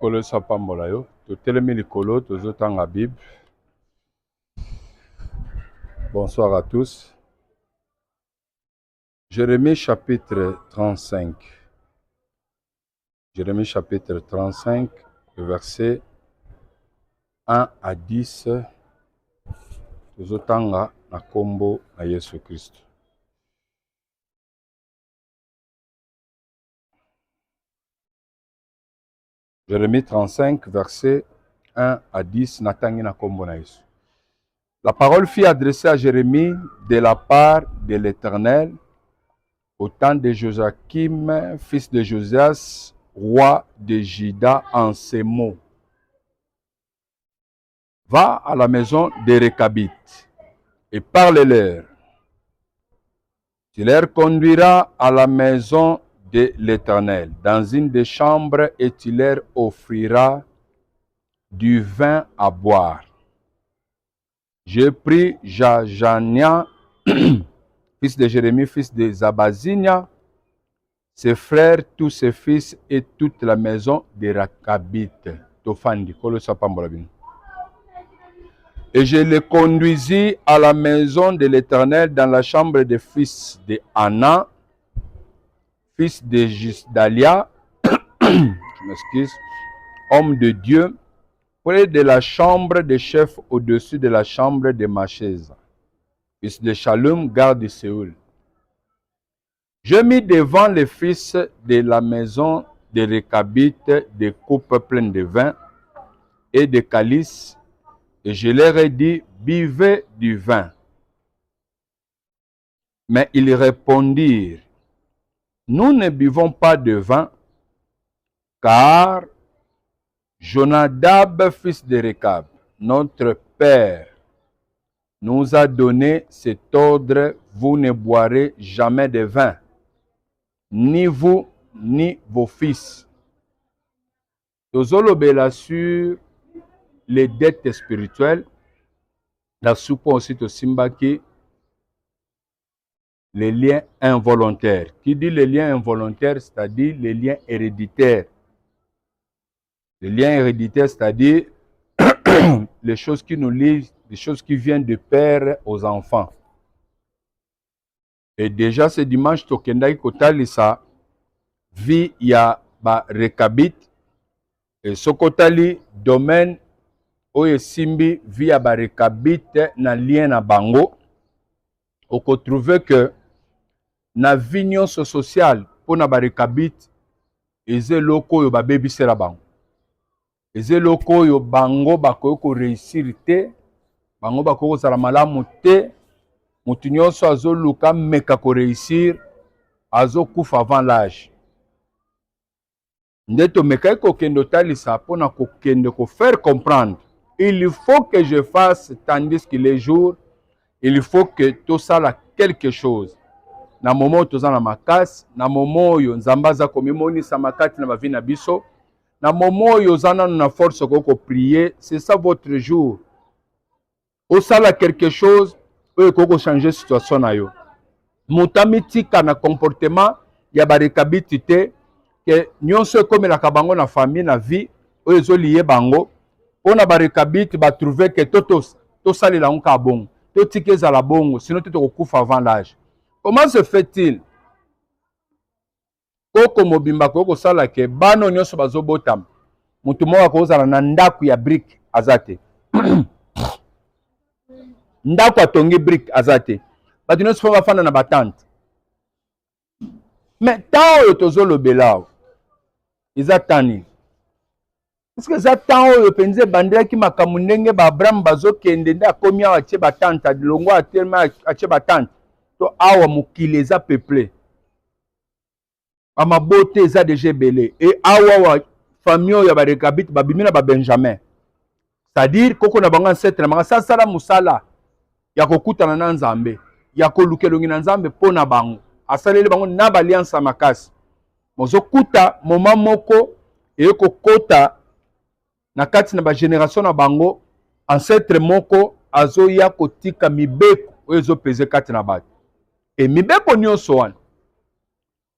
Kolo sapambola yo, totelemi likolo, tozotanga Bible. Bonsoir à tous. Jérémie chapitre 35. Jérémie chapitre 35, verset 1 à 10. Tozotanga na kombo na Yesu Christ. Jérémie 35, verset 1 à 10, natangi na kombo na Yesu. La parole fut adressée à Jérémie de la part de l'Éternel au temps de Joachim, fils de Josias, roi de Juda, en ces mots. Va à la maison des Récabites et parle-leur. Tu leur conduiras à la maison de l'Éternel, dans une des chambres, et tu leur offriras du vin à boire. J'ai pris Jajania, fils de Jérémie, fils de Zabazinia, ses frères, tous ses fils et toute la maison des Récabites. Et je les conduisis à la maison de l'Éternel, dans la chambre des fils de Anna, fils de Gisdalia, je m'excuse, homme de Dieu, près de la chambre des chefs, au-dessus de la chambre de Machéza, fils de Shalom, garde de Séoul. Je mis devant les fils de la maison des Récabites des coupes pleines de vin et des calices, et je leur ai dit, buvez du vin. Mais ils répondirent, nous ne buvons pas de vin, car Jonadab, fils de Récab, notre père, nous a donné cet ordre, vous ne boirez jamais de vin, ni vous, ni vos fils. Tozolobela sur les dettes spirituelles, la soupe aussi au Simbaki, les liens involontaires. Qui dit les liens involontaires, c'est-à-dire les liens héréditaires. Les liens héréditaires, c'est-à-dire les choses qui nous lient, les choses qui viennent de père aux enfants. Et déjà ce dimanche, Tokendai Kotalisa, vie ya ba Récabite, et Sokotali, domaine, Oye Simbi, vie ya ba Récabite, na lien na bango, on peut trouver que na vignon social, pour na ba Récabite, eze loko yo ba baby sera bango. Eze loko yo bango bako ko réussir te, bango bako zala malamu te, mutu nyonso azo luka meka ko réussir, azo kufa avant l'âge. Ndeto meka ko kendo talisa pona ko kende ko faire comprendre. Il faut que je fasse tandis que les jours, il faut que tout ça la quelque chose. Na moment toza na makasi, na moment yo nzambaza komimoni sa makati na bavi na biso. Na moment yo zana na force ko prier, c'est ça votre jour. Au sala quelque chose, oyo ko changer situation na yo. Mutamitika na comportement ya ba Récabite te que nyonso komela ka bango na famille na vie, oyo zo lié bango. Pona ba Récabite ba trouver que to salela nka bongo, to tikeza la bongo, sinon to kokufa avant l'âge. Comment se fait-il? Koko mobimba koko sala ke bano nyonso bazobotam. Mutu moko akozala na ndaku ya brique azate. Ndaku atongi brique azate. Batu nyonso fa bafanda na batante. Mais tant oyo tozolobela eza tani. Est-ce que ça tant oyo penze bandela ki makamu ndenge ba Abraham bazokende nda akomi awa atie batante longo atelema atie batante. To awa mokili eza peuplé. Amabote eza déjà belé. Et awa famille ya ba Récabite babimi na ba Benjamin. C'est-à-dire koko na bango ancêtre na bango sala musala ya kokutana na Nzambe, ya kolukelongi na Nzambe pona bango. Asaleli bango na ba alliance makasi. Mozo kuta moma moko e kokota na kati na ba génération na bango ancêtre moko azo ya kotika mibeko oyo zo peze kati na bato. Et mibeko nyonso wana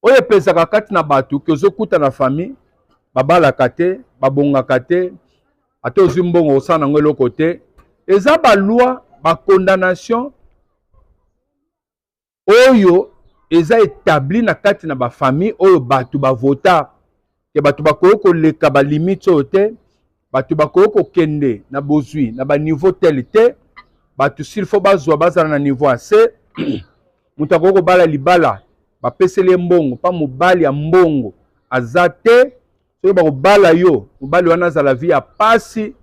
oyo pezaka kati na bato ke ozokuta na famille babalaka te, babongaka te ate ozwi mbongo osala nango eloko te eza baloi bacondamnation oyo eza établi na kati na bafamille oyo bato bavota ke bato bakoki koleka balimite oyo te bato bakoki kokende na bozwi na baniveau tel te bato silfo bazwa bazala na niveau ya se moto akoki kobala libala bapeseli ye mbongo mpa mobali ya mbongo aza te soki bakobala yo mobali wana azala vi ya pasi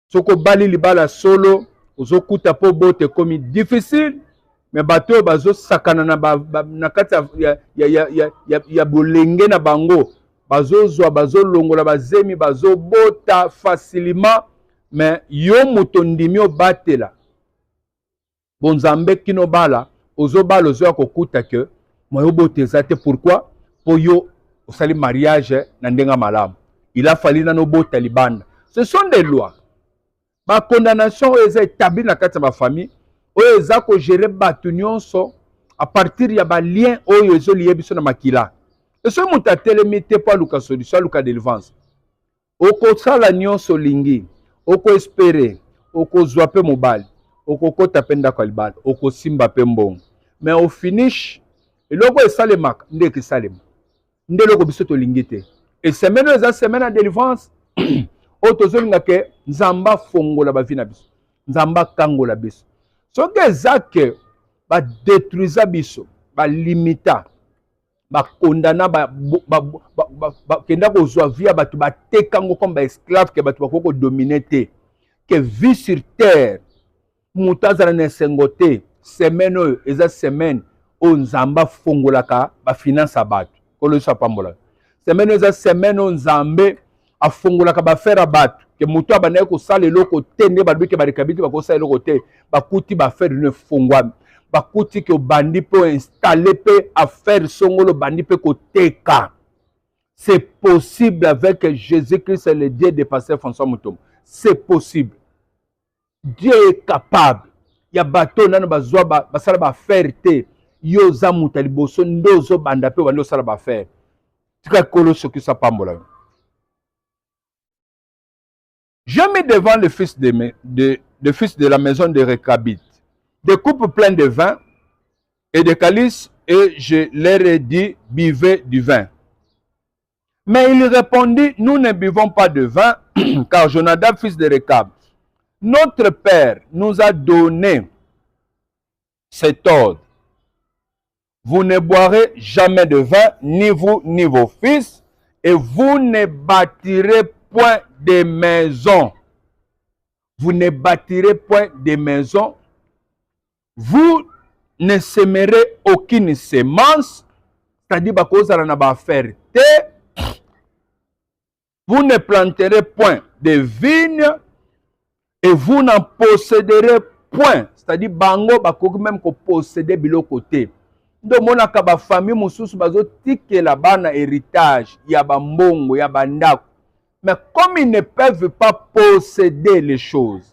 soki obali libala solo ozokuta mpo bote ekomi difficile me bato oyo bazosakana na kati ya bolenge na bango bazozwa bazolongola bazemi bazobota facilement me yo moto ndimi obatela bonzambe kino bala ozobala ozoya kokuta ke moyo bote eza te pourquoi po yo osali mariage na ndenga malamu il a fallu nano bota libanda ce sont des lois ba condamnation oyo eza établi na kati ya bafamille oyo eza kogere bato nyonso a partir ya balien oyo ezolie biso na makila esoki moto atelemi te mpo aluka solution aluka délivrance okosala nyonso olingi okoespere okozwa mpe mobali okokota mpe ndako ya libala okosimba mpe mbongo mais au finish eloko esalemaka nde ekesalema nde eloko biso tolingi te esemaine oyo eza semaine ya délivrance oyo tozolinga ke nzambe afongola bavi na biso nzambe akangola biso soki eza ke badétruisa biso balimita bakondana bakenda kozwa vi ya bato batekango comme baesclave ke bato bakoki kodomine te ke vie sur terre moto azala na esengo te semaine oyo eza semaine oyo nzambe afongolaka bafinance ya bato kolo yesu apambola semaine oyo eza semaine oyo nzambe afongolaka bafere ya bato ke moto abandaki kosala eloko te nde balobi ke barekabiti bakosala eloko te bakuti bafere no efongwami bakuti ke obandi mpe oinstalle mpe affaire songolo obandi mpe koteka c'est possible avec Jésus-Christ le Dieu de pasteur François Mutombo c'est possible Dieu est capable ya bato nano bazwa basala bafere te yo oza moto ya liboso nde ozobanda mpe obandi osala bafere tika kolo soki so apambola je mets devant le fils de la maison de Récabite des coupes pleines de vin et de calices, et je leur ai dit, buvez du vin. Mais il répondit, nous ne buvons pas de vin, car Jonadab, fils de Récab, notre père nous a donné cet ordre. Vous ne boirez jamais de vin, ni vous, ni vos fils, et vous ne bâtirez point de maison. Vous ne bâtirez point de maison. Vous ne sèmerez aucune semence, c'est-à-dire vous ne planterez point de vignes et vous n'en posséderez point, c'est-à-dire bango bakoki même ko posséder biloko te. Ndo monaka ba famille mususu bazo tikela bana héritage ya bambongo ya bandako. Mais comme ils ne peuvent pas posséder les choses,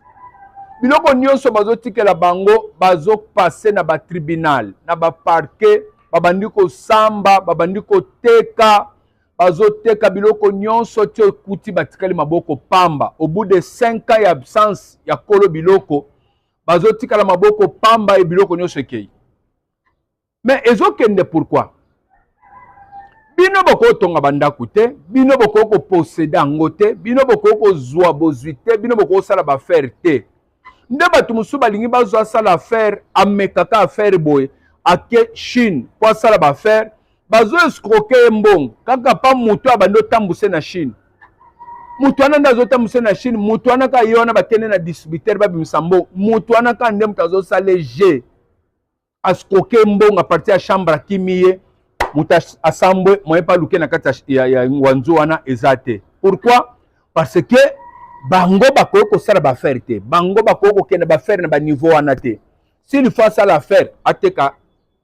biloko nyonso bazotikela bango bazopase na batribunal na baparke babandi kosamba babandi koteka bazoteka biloko nyonso ti okuti batikali maboko pamba au bout de 5 ans ya absence ya kolo biloko bazotikala maboko pamba e biloko nyonso ekei mais ezokende pourquoi bino bokotonga bandako te bino bokoko posséder yango te bino bokoko zwa bozwi te bino bokosala bafere te nde bato mosusu balingi bazwa asala affaire amekaka affaire boye ake Chine po asala baaffaire bazoescroke ye mbongo kaka pa moto abandi otambuse na Chine moto wana nde azotambuse na Chine moto wana ka ye wana bakende na distributeur babimisa mbongo moto wana ka nde moto azosala je ascroke mbongo apartir ya chambre akimi ye moto asambwe moye pa luke na kati ya ngwanzu wana eza te pourquoi parce que bango bakoki kosala bafere te bango bakoki kokende bafere na baniveau wana te s'il faut asala affaire ateka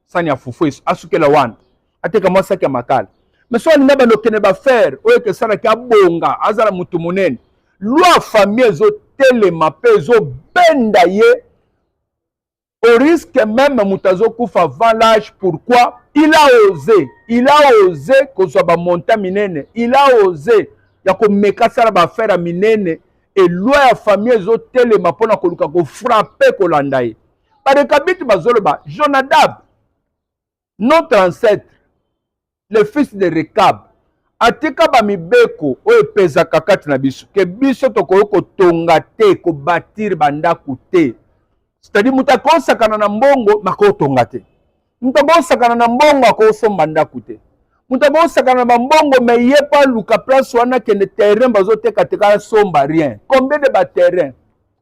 sani ya fufu asukela wana ateka mwa saki ya makala mais so alinga bandokende bafere oyo ekesalaki abonga azala motu monene loi famille ezotelema mpe ezobenda ye au risque même moto azokufa avant l'âge pourquoi il a osé kozwa ba monta minene, il a osé ya ko mekasala ba faire minene et loi ya famille ezotelema mpona koluka ko frapper kolanda ye. Badekabiti bazoloba Jonadab, notre ancêtre, le fils de Rekab, atika ba mibeko oyo epezaka kati na biso ke biso tokoki kotonga te kobatir bandako te. C'est-à-dire mutu akosakana na mbongo makotonga te, mutu akosakana na mbongo akosomba ndako te, mutu akosakana na bambongo me ye pa luka place wana kende terrain bazotekateka somba rien. Combien de baterrain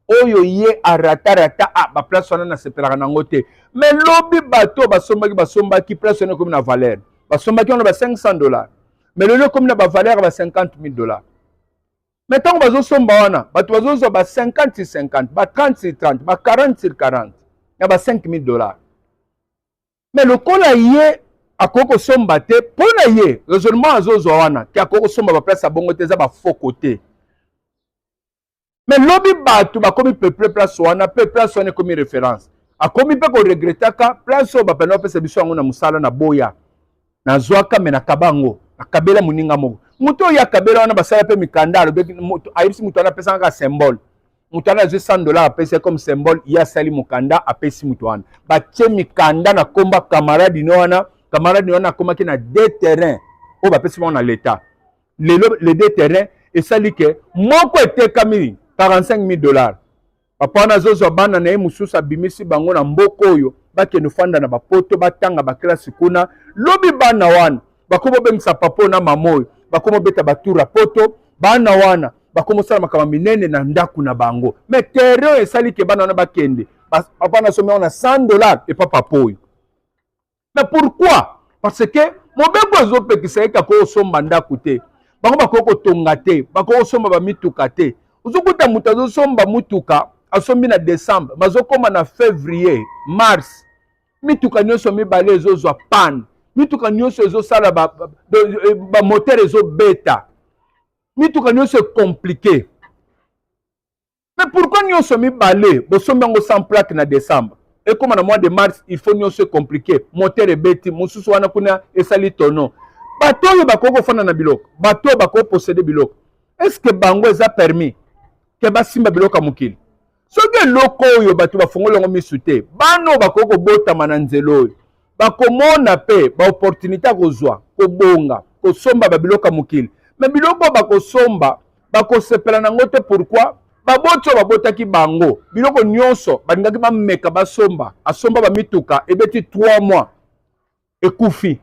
oyo ye arata ba place wana nasepelaka nango te, mais lobi bato basombaki place wana ekomi na valeur, basombaki wana ba $500, mais lelo ekomi na ba valeur ba $50,000. Mais tant que bazosomba wana bato bazozwa ba 50/50, ba 30/30, ba 40/40, ya ba $5,000. Mais lokola ye akoko kosomba te, pona ye raisonnement azozwa wana ki akoko kosomba ba place abongo te za ba faux côté. Mais lobi bato bakomi peuple place wana, pe place wana komi référence. Akomi pe ko regrettaka place o ba pena pesa biso yango na musala na boya. Na zwaka me na kabango, akabela muninga moko. Muto ya kabela wana basala pe mikanda alobeki ayibisi muto wana pesa nga symbole. Muto wana azwi $100 apesa comme symbole ya sali mukanda apesi muto wana. Batie mikanda na komba camarade no wana komaki na deux terrains o bapesi bango na l'état. Les deux terrains esali ke moko etekami $45,000. Papa wana azozwa bana na ye mususu abimisi bango na mboko oyo bakende fanda na bapoto batanga baklasi kuna. Lobi bana wana bakomo bemisa papa na mama oyo bakomo beta batura poto, bana wana bakomo sala makama minene na ndaku na bango. Mais terrain esali ke bana wana bakende papa na somme wana $100 et pas papa oyo. Mais pourquoi? Parce que mobeko ezopekisa ye kako osomba ndaku te, bango bakoko kotonga te, bakoko osomba bamituka te. Uzokuta mutu azosomba mutuka asombi na décembre, bazokoma na février, mars, mituka nyonso mibale ezozwa panne, mituka nyonso ezosala ba moteur ezobeta, mituka nyonso compliqué. Mais pourquoi nyonso mibale bosombi yango sans plaque na décembre? Et comme na mois de mars, il faut nyonso compliqué, moteur ebeti, mususu wana kuna esali tono. Bato oyo bakoko fana na biloko, bato oyo bakoko posséder biloko. Est-ce que bango eza permis ke basimba biloko mukili? Soki loko oyo bato bafongoli yango misu te, bano bakoko botama na nzela oyo bakomona pe ba opportunité kozwa kobonga kosomba babiloko mukili. Mais biloko bakosomba bakosepela nango te. Pourquoi? Baboti oyo babotaki bango biloko nyonso balingaki bameka basomba, asomba bamituka ebeti 3 mois ekufi,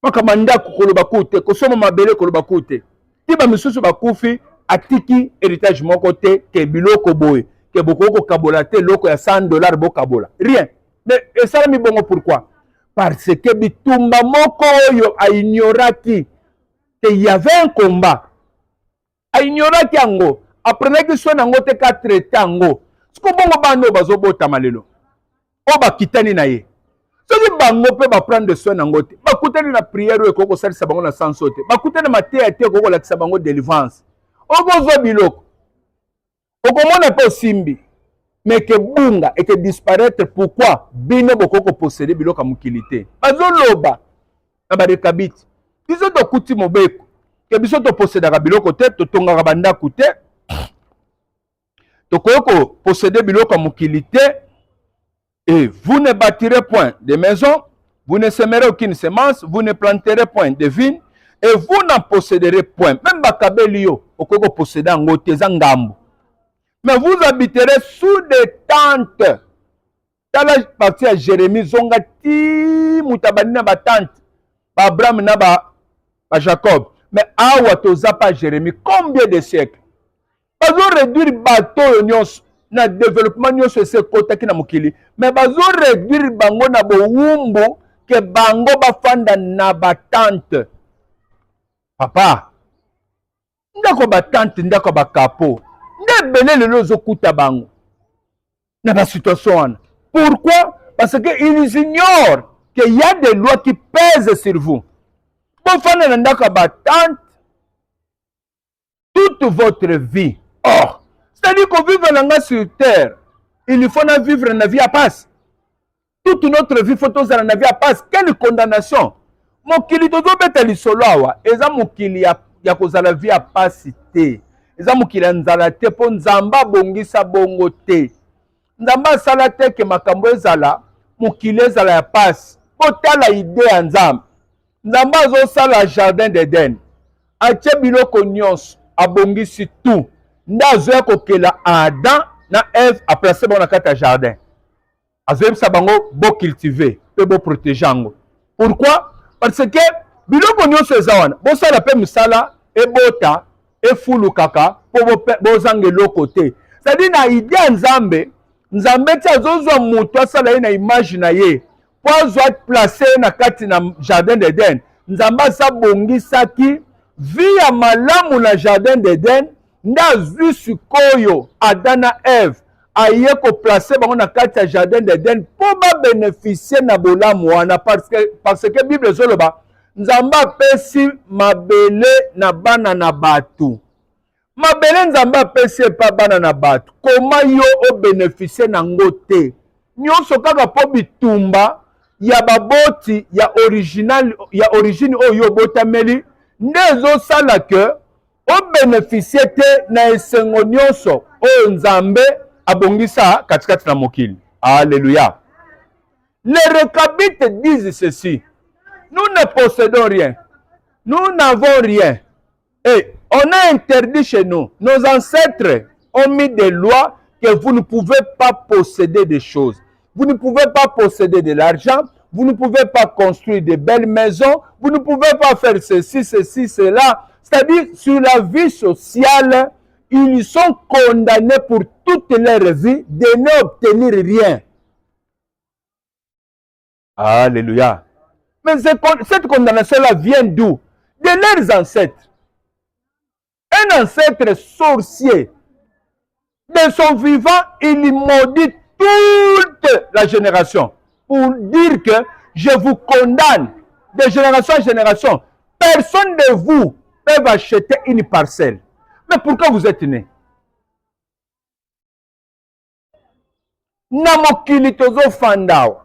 makama ndako koloba kute, kosomba mabele koloba kute, ti bamisusu bakufi atiki héritage moko te ke biloko boye ke boko kabola te loko ya $100 bokabola rien. Mais esalami bongo pourquoi? Parce que bitumba moko oyo aignoraki que y avait un combat, aignoraki yango, aprenaki soin nango te ka traiter yango. Siko bongo bano bazobotama lelo o bakitani na ye, soki bango pe baprendre soin nango te, bakutani na prière oyo ekoko kosalisa bango na sanso te, bakutani na mateya te ekoko kolakisa bango délivrance. Okozwa biloko okomona pe osimbi mais que bunga et que disparaître. Pourquoi? Bino bokoko posséder biloko mukili te. Bazoloba na barekabiti biso tokuti mobeko ke biso topossédaka biloko te, totongaka bandako te, tokoki posséder biloko mukili te. Et vous ne bâtirez point de maison, vous ne sèmerez aucune semence, vous ne planterez point de vignes, et vous n'en posséderez point. Même bakabeli yo okoko posséder yango te eza ngambo. Mais vous habiterez sous des tentes. Dans la partie à Jérémie, zonga ti mutabani na ba tente, ba Abraham na ba Jacob. Mais awa toza pa Jérémie, combien de siècles? Bazo réduire bateau nyonso na développement nyonso ese kotaki na mokili. Mais bazo réduire bango na bowumbu ke bango bafanda na ba tente. Papa, ndako ba tente, ndako ba kapo. Ndebele lelo zokuta bango na ba situation wana. Pourquoi? Parce qu'ils ignorent qu'il y a des lois qui pèsent sur vous. Bon fana na ndako ba tente toute votre vie. Or, c'est-à-dire qu'on vit sur terre, il faut vivre une vie à passe. toute notre vie, faut tous en avoir pas. Quelle condamnation! Mokili tozo beta lisolo awa, eza mokili ya kozala vie ya pasi te. Eza mokili ya nzala te, po nzamba bongisa bongo te. Nzamba asala te ke makambo ezala, mokili ezala ya pasi. Po tala ide ya nzamba. Nzamba azosala jardin d'Eden. Atie biloko nyonso, abongisi tout. Nda azoya kokela Adam na Eve a placé bon na kati ya jardin. Azoyebisa bango bo cultiver, pe bo protéger yango. Pourquoi? Parce que biloko nyonso eza wana, bosala pe misala ebota efulukaka po bozanga eloko te. C'est-à-dire na idée ya Nzambe, Nzambe ti azozwa moto asala ye na image na ye po azwa place na kati na jardin d'Eden. Nzambe asabongisaki vie ya malamu na jardin d'Eden, nda azwi sikoyo Adam na Eve aye koplace bango na kati ya jardin d'Eden po babénéficie na bolamu wana, parce que Bible ezoloba Nzambe apesi mabele na bana na bato. Mabele Nzambe apesi epa bana na bato. Koma yo obénéficie na ngo te. Nyonso kaka po bitumba ya baboti ya origine oyo botameli nde ezosala ke obénéficie te na esengo nyonso oyo Nzambe abongisa katikati na mokili. Alléluia. Les Rechabites disent ceci: nous ne possédons rien, nous n'avons rien, et on a interdit chez nous, nos ancêtres ont mis des lois que vous ne pouvez pas posséder des choses, vous ne pouvez pas posséder de l'argent, vous ne pouvez pas construire de belles maisons, vous ne pouvez pas faire ceci, ceci, cela. C'est-à-dire, sur la vie sociale, ils sont condamnés pour toute leur vie de n'obtenir rien. Alléluia. Mais cette condamnation-là vient d'où? De leurs ancêtres. Un ancêtre sorcier, de son vivant, il maudit toute la génération pour dire que je vous condamne de génération en génération. Personne de vous peut acheter une parcelle. Mais pourquoi vous êtes né? Na mokili tozo fandao.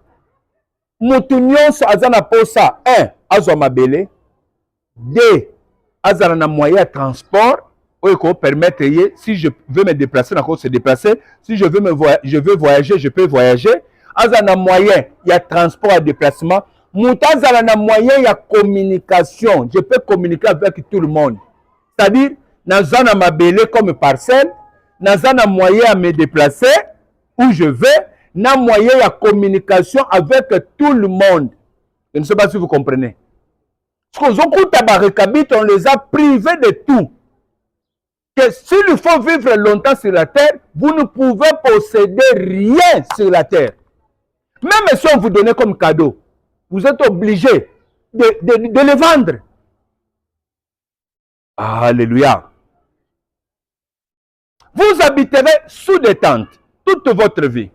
Mutu nyonso azana posa 1 azwa mabele, 2 azana na moyen de transport oyo ko permettre ye, si je veux me déplacer na ko se déplacer, si je veux voyager, je peux voyager. Azana na moyen ya transport à déplacement, mutu azana na moyen ya communication, je peux communiquer avec tout le monde. C'est-à-dire nazana mabele comme parcelle, nazana moyen à me déplacer où je vais, na moyen de communication avec tout le monde. Je ne sais pas si vous comprenez. Parce que on les a privés de tout. Que s'il faut vivre longtemps sur la terre, vous ne pouvez posséder rien sur la terre. Même si on vous donnait comme cadeau, vous êtes obligé de les vendre. Alléluia. Vous habiterez sous des tentes toute votre vie,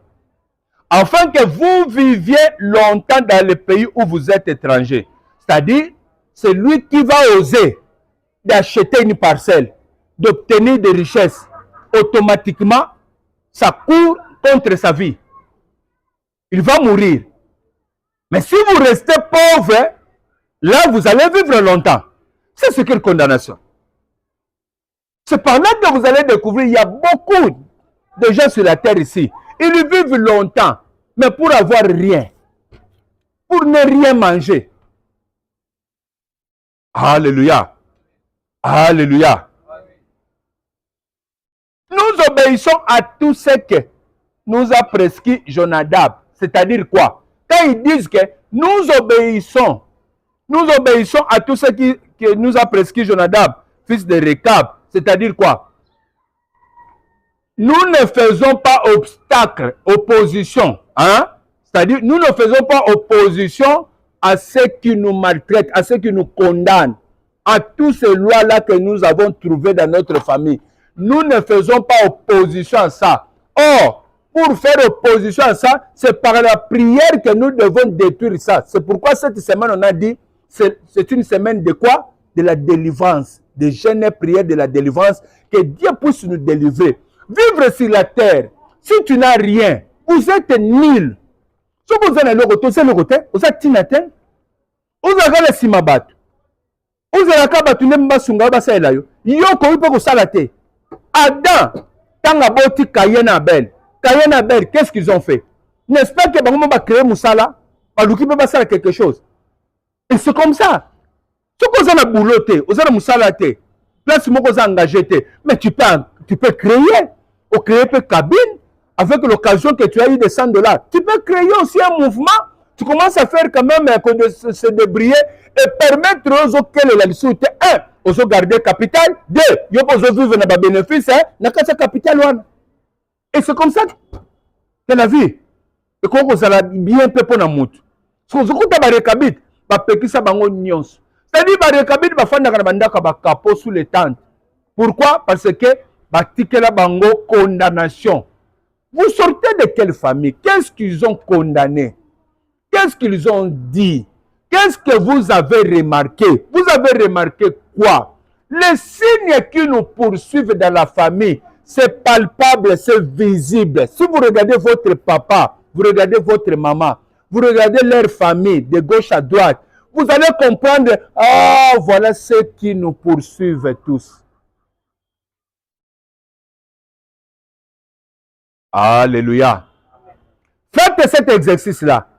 afin que vous viviez longtemps dans le pays où vous êtes étranger. C'est-à-dire, c'est lui qui va oser d'acheter une parcelle, d'obtenir des richesses. Automatiquement, ça court contre sa vie. Il va mourir. Mais si vous restez pauvre, là, vous allez vivre longtemps. C'est ce qu'est la condamnation. C'est par là que vous allez découvrir, il y a beaucoup de gens sur la terre ici. Ils vivent longtemps, mais pour avoir rien. Pour ne rien manger. Alléluia. Alléluia. Nous obéissons à tout ce que nous a prescrit Jonadab. C'est-à-dire quoi? Quand ils disent que nous obéissons à tout ce que nous a prescrit Jonadab, fils de Rechab. C'est-à-dire quoi? Nous ne faisons pas obstacle, opposition. Hein? C'est-à-dire, nous ne faisons pas opposition à ceux qui nous maltraitent, à ceux qui nous condamnent, à toutes ces lois-là que nous avons trouvées dans notre famille. Nous ne faisons pas opposition à ça. Or, pour faire opposition à ça, c'est par la prière que nous devons détruire ça. C'est pourquoi cette semaine, on a dit, c'est une semaine de quoi? De la délivrance. De jeûne et prière de la délivrance. Que Dieu puisse nous délivrer. Vivre sur la terre, si tu n'as rien, vous êtes nul. Si vous avez le côté, c'est le côté, vous avez tinatin, vous avez le simabat. Vous avez le kabatou, n'emba sunga, basa elayo. Yoko, il peut vous salater. Adam, tant à boti Caïn Abel. Caïn Abel, qu'est-ce qu'ils ont fait? N'est-ce pas que Bango va créer Moussala? Alouki peut passer à quelque chose. Et c'est comme ça. Si vous avez un boulot, vous avez un Moussala, place où vous avez engagé, mais tu peux créer, ou créer une cabine, avec l'occasion que tu as eu des $100. Tu peux créer aussi un mouvement. Tu commences à faire quand même de se débrouiller et permettre aux autres que la licence, un, aux autres garder capital, deux, ils ont vivre dans le bénéfice, dans le capital. Et c'est comme ça que la vie. Et quand vous allez bien peu pour la moute. Si vous avez des cabines, vous avez ça bango nyons. C'est-à-dire que les cabines, vous avez des capot sous les tentes. Pourquoi? Parce que vous avez bango condamnation. Vous sortez de quelle famille? Qu'est-ce qu'ils ont condamné? Qu'est-ce qu'ils ont dit? Qu'est-ce que vous avez remarqué? Vous avez remarqué quoi? Les signes qui nous poursuivent dans la famille, c'est palpable, c'est visible. Si vous regardez votre papa, vous regardez votre maman, vous regardez leur famille de gauche à droite, vous allez comprendre, ah, voilà ceux qui nous poursuivent tous. Alléluia. Faites cet exercice-là.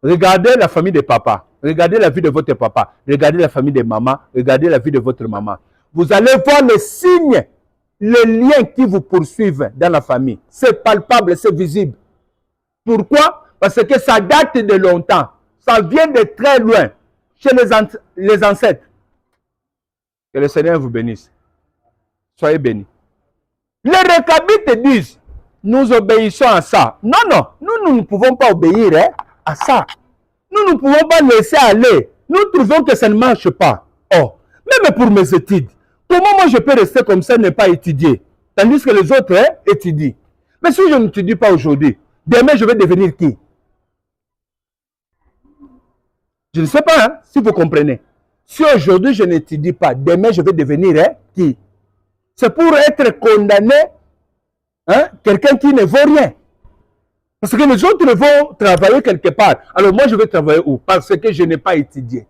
Regardez la famille de papa. Regardez la vie de votre papa. Regardez la famille de maman. Regardez la vie de votre maman. Vous allez voir les signes, les liens qui vous poursuivent dans la famille. C'est palpable, c'est visible. Pourquoi? Parce que ça date de longtemps. Ça vient de très loin. Chez les ancêtres. Que le Seigneur vous bénisse. Soyez bénis. Les Récabites disent, nous obéissons à ça. Non, non, nous ne pouvons pas obéir à ça. Nous ne pouvons pas laisser aller. Nous trouvons que ça ne marche pas. Oh, même pour mes études, comment moi je peux rester comme ça et ne pas étudier? Tandis que les autres étudient. Mais si je n'étudie pas aujourd'hui, demain je vais devenir qui? Je ne sais pas si vous comprenez. Si aujourd'hui je n'étudie pas, demain je vais devenir qui? C'est pour être condamné, quelqu'un qui ne vaut rien. Parce que les autres vont travailler quelque part. Alors moi je vais travailler où? Parce que je n'ai pas étudié.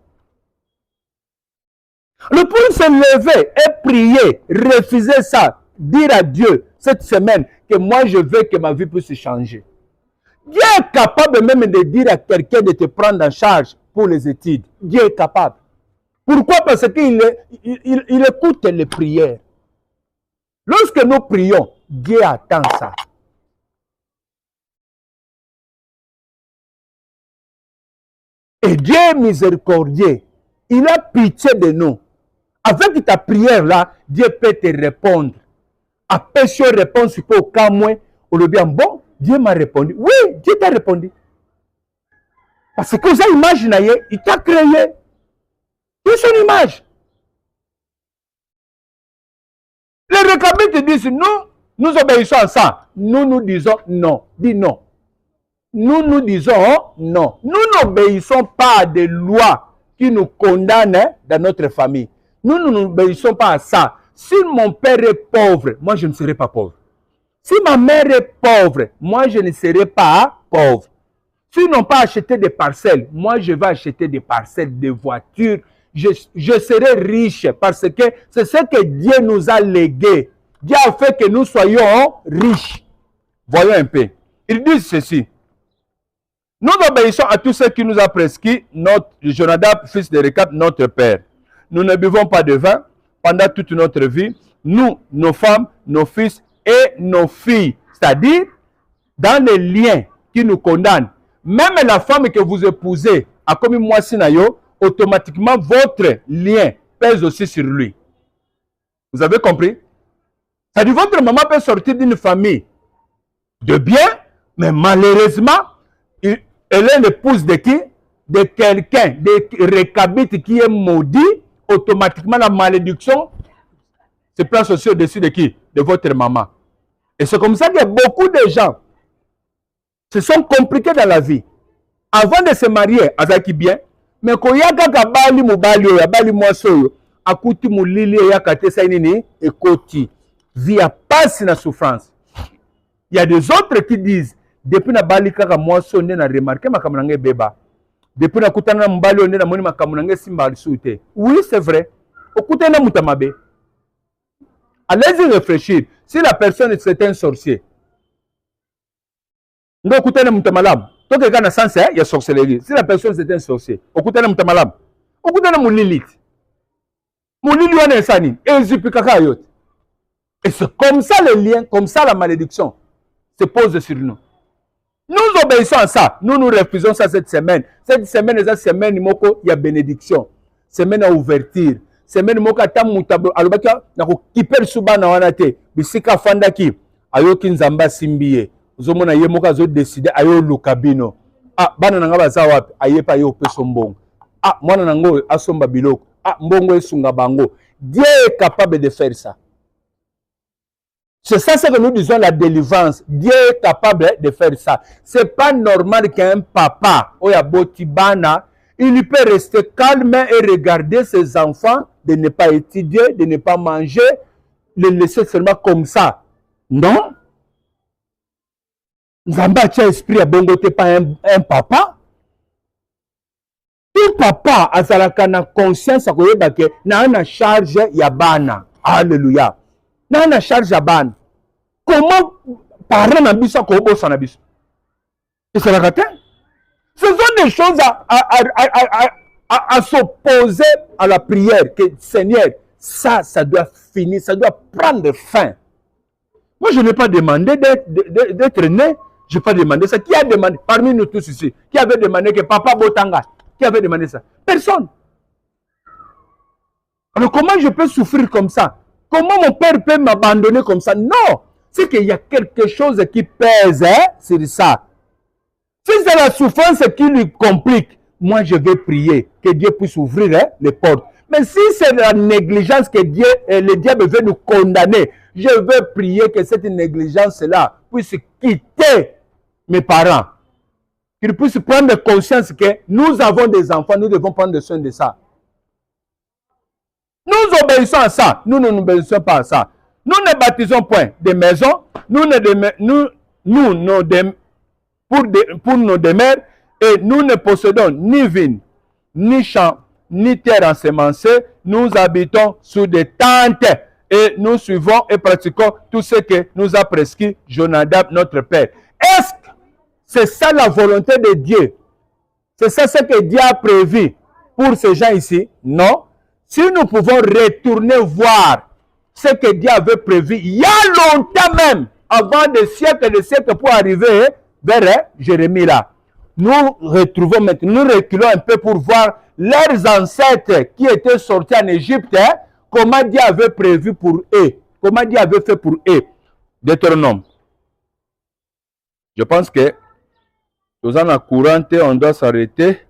Le pour se lever et prier, refuser ça, dire à Dieu cette semaine que moi je veux que ma vie puisse changer. Dieu est capable même de dire à quelqu'un de te prendre en charge pour les études. Dieu est capable. Pourquoi? Parce qu'il écoute les prières. Lorsque nous prions, Dieu attend ça. Et Dieu est miséricordieux. Il a pitié de nous. Avec ta prière là, Dieu peut te répondre. Après cette réponse, il peut au cas moins, on le dit bon, Dieu m'a répondu. Oui, Dieu t'a répondu. Parce que vous avez imaginé, il t'a créé. C'est son image. Les Récabites disent, nous obéissons à ça. Nous disons non. Dis non. Nous disons non. Nous n'obéissons pas à des lois qui nous condamnent dans notre famille. Nous n'obéissons pas à ça. Si mon père est pauvre, moi je ne serai pas pauvre. Si ma mère est pauvre, moi je ne serai pas pauvre. S'ils n'ont pas acheté des parcelles, moi je vais acheter des parcelles, des voitures. Je serai riche parce que c'est ce que Dieu nous a légué. Dieu a fait que nous soyons riches. Voyons un peu. Ils disent ceci. Nous obéissons à tout ce qui nous a prescrit notre Jonadab, fils de Récab, notre père. Nous ne buvons pas de vin pendant toute notre vie. Nous, nos femmes, nos fils et nos filles. C'est-à-dire, dans les liens qui nous condamnent, même la femme que vous épousez a commis moi sinayo, automatiquement votre lien pèse aussi sur lui. Vous avez compris? C'est-à-dire, votre maman peut sortir d'une famille de bien, mais malheureusement, elle est l'épouse de qui? De quelqu'un, de Récabite qui est maudit. Automatiquement, la malédiction se place aussi au-dessus de qui? De votre maman. Et c'est comme ça que beaucoup de gens se sont compliqués dans la vie. Avant de se marier, azaki bien, mais quand il y a bali mubali ya bali mwasoyo, akuti mulili ya kate sainini ekoti, vie à passe na souffrance. Il y a des autres qui disent, Depuis na bali kaka moi sonde na remarqué makambo na ngai beba. Depuis na kutana na mbali onde na moni makambo na ngai simba lisuté. Oui, c'est vrai. Okutana mutamabe. Allez-y réfléchir. Si la personne c'est un sorcier. Ndo okutana mutamalam. Toi quelqu'un na sens il y a sorcellerie. Si la personne c'est un sorcier, okutana mutamalam. Okutana mulilit. Mulili wana esani. Ezipikaka yote. Et c'est comme ça le lien, comme ça la malédiction se pose sur nous. Nous obéissons à ça. Nous nous refusons ça cette semaine. Cette semaine, c'est une semaine moko ya bénédiction. Semaine à ouverture. Semaine moko ata mutabo alobaka na ko kiper suba na wana te. Bisika fandaki ayoki nzamba simbiye. Ozomona ye moko azo décider ayo lukabino. Ah bana nanga baza wapi? Ayepa yo peso mbongo. Ah mwana nango asomba biloko. Ah mbongo esunga bango. Dieu est capable de faire ça. C'est ça ce que nous disons la délivrance. Dieu est capable de faire ça. C'est pas normal qu'un papa, Oya Botibana, il peut rester calme et regarder ses enfants, de ne pas étudier, de ne pas manger, les laisser seulement comme ça. Non. Nzamba tient esprit à bongote pas un papa. Un papa a la conscience à que na na charge yabana. Alléluia. Na charge yabana. Comment parler na biso ko bossa na biso? Et c'est la raté. Ce sont des choses à s'opposer à la prière. Que Seigneur, ça doit finir, ça doit prendre fin. Moi, je n'ai pas demandé d'être né. Je n'ai pas demandé ça. Qui a demandé, parmi nous tous ici, qui avait demandé que papa Botanga, qui avait demandé ça? Personne. Alors comment je peux souffrir comme ça? Comment mon père peut m'abandonner comme ça? Non. C'est qu'il y a quelque chose qui pèse sur ça. Si c'est la souffrance qui lui complique, moi je vais prier que Dieu puisse ouvrir les portes. Mais si c'est la négligence que le diable veut nous condamner, je veux prier que cette négligence-là puisse quitter mes parents. Qu'ils puissent prendre conscience que nous avons des enfants, nous devons prendre soin de ça. Nous obéissons à ça, nous ne nous obéissons pas à ça. Nous ne baptisons point des maisons, pour nos demeures, et nous ne possédons ni vignes, ni champs, ni terre ensemencée. Nous habitons sous des tentes et nous suivons et pratiquons tout ce que nous a prescrit Jonadab, notre père. Est-ce que c'est ça la volonté de Dieu? C'est ça ce que Dieu a prévu pour ces gens ici? Non. Si nous pouvons retourner voir ce que Dieu avait prévu il y a longtemps même, avant des siècles et des siècles pour arriver vers Jérémie là. Nous retrouvons maintenant, nous reculons un peu pour voir leurs ancêtres qui étaient sortis en Égypte, comment Dieu avait prévu pour eux, comment Dieu avait fait pour eux. Deutéronome. Je pense que nous en courant, on doit s'arrêter.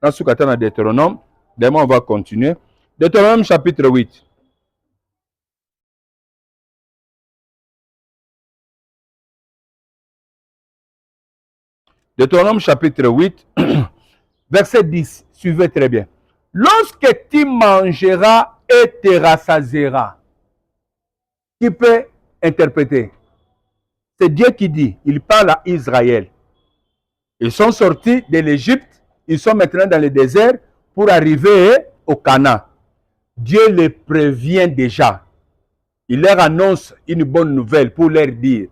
Dans ce cas, dans Deutéronome, demain on va continuer. Deutéronome chapitre 8. Deutéronome chapitre 8, verset 10. Suivez très bien. Lorsque tu mangeras et te rassasieras. Qui peut interpréter? C'est Dieu qui dit. Il parle à Israël. Ils sont sortis de l'Égypte. Ils sont maintenant dans le désert pour arriver au Canaan. Dieu les prévient déjà. Il leur annonce une bonne nouvelle pour leur dire.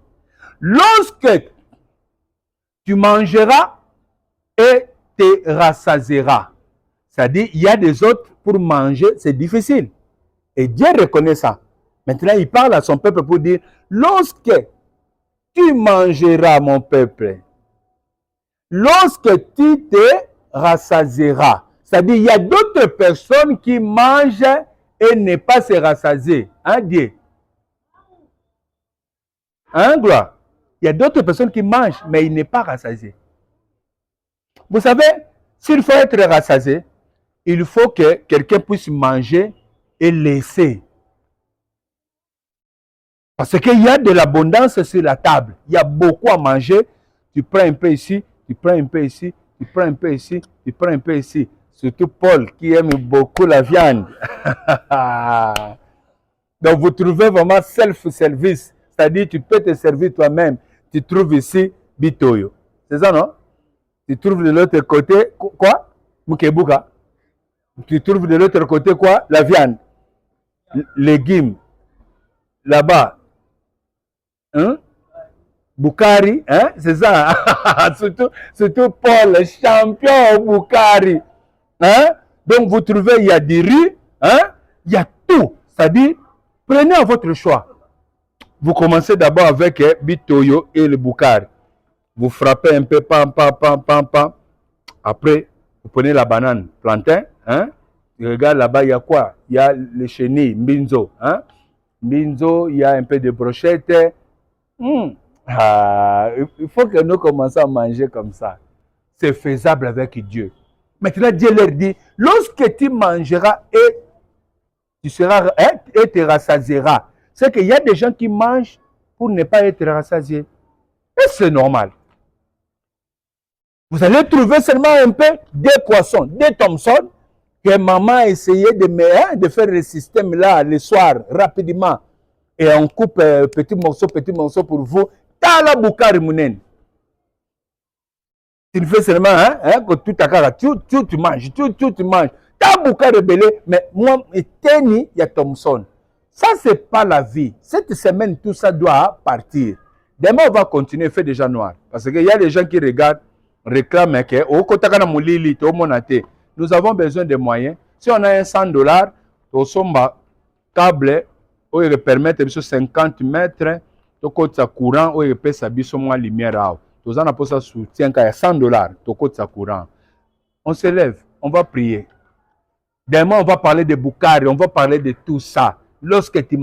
Lorsque tu mangeras et te rassasieras. C'est-à-dire, il y a des autres pour manger, c'est difficile. Et Dieu reconnaît ça. Maintenant, il parle à son peuple pour dire, lorsque tu mangeras, mon peuple, lorsque tu te rassasieras, c'est-à-dire, il y a d'autres personnes qui mangent et ne pas se rassasier. Hein, Dieu? Hein, gloire? Il y a d'autres personnes qui mangent, mais ils ne sont pas rassasiés. Vous savez, s'il faut être rassasié, il faut que quelqu'un puisse manger et laisser. Parce qu'il y a de l'abondance sur la table. Il y a beaucoup à manger. Tu prends un peu ici, tu prends un peu ici, tu prends un peu ici, tu prends un peu ici. Surtout Paul qui aime beaucoup la viande. Donc vous trouvez vraiment self-service. C'est-à-dire tu peux te servir toi-même. Tu trouves ici, bitoyo. C'est ça, non? Tu trouves de l'autre côté quoi? Mukebuka. Tu trouves de l'autre côté quoi? La viande, légumes. Là-bas, hein? Boukari, hein? C'est ça. surtout Paul, champion Boukari. Hein? Donc vous trouvez, il y a des riz, hein? Il y a tout. C'est-à-dire, prenez à votre choix. Vous commencez d'abord avec bitoyo et le Boukari. Vous frappez un peu, pam, pam, pam, pam, pam. Après, vous prenez la banane, plantain, hein? Regarde là-bas, il y a quoi? Il y a les chenilles, mbinzo, hein? Mbinzo, il y a un peu de brochette. Ah, il faut que nous commencions à manger comme ça. C'est faisable avec Dieu. Maintenant, Dieu leur dit, lorsque tu mangeras et tu seras et te rassasieras, c'est qu'il y a des gens qui mangent pour ne pas être rassasiés. Et c'est normal. Vous allez trouver seulement un peu des poissons, des Thomson, que maman a essayé de faire le système là le soir, rapidement. Et on coupe petit morceau pour vous. Tala Boukari Mounen. Tu ne fais seulement, que tout à cara, tu manges, tu manges. Ta Boukari belé, mais moi, et Teni, il y a Thomson. Ça, c'est pas la vie. Cette semaine, tout ça doit partir. Demain, on va continuer, fait déjà noir. Parce qu'il y a des gens qui regardent, réclament que nous avons besoin de moyens. Si on a un $100, au somba câble, il permet de 50 mètres, au côté courant, il peut s'habiller moins lumière. Nous avons pour ça soutien qu'à $100, au côté courant. On se lève, on va prier. Demain, on va parler de Boukari, on va parler de tout ça. Lorsque tu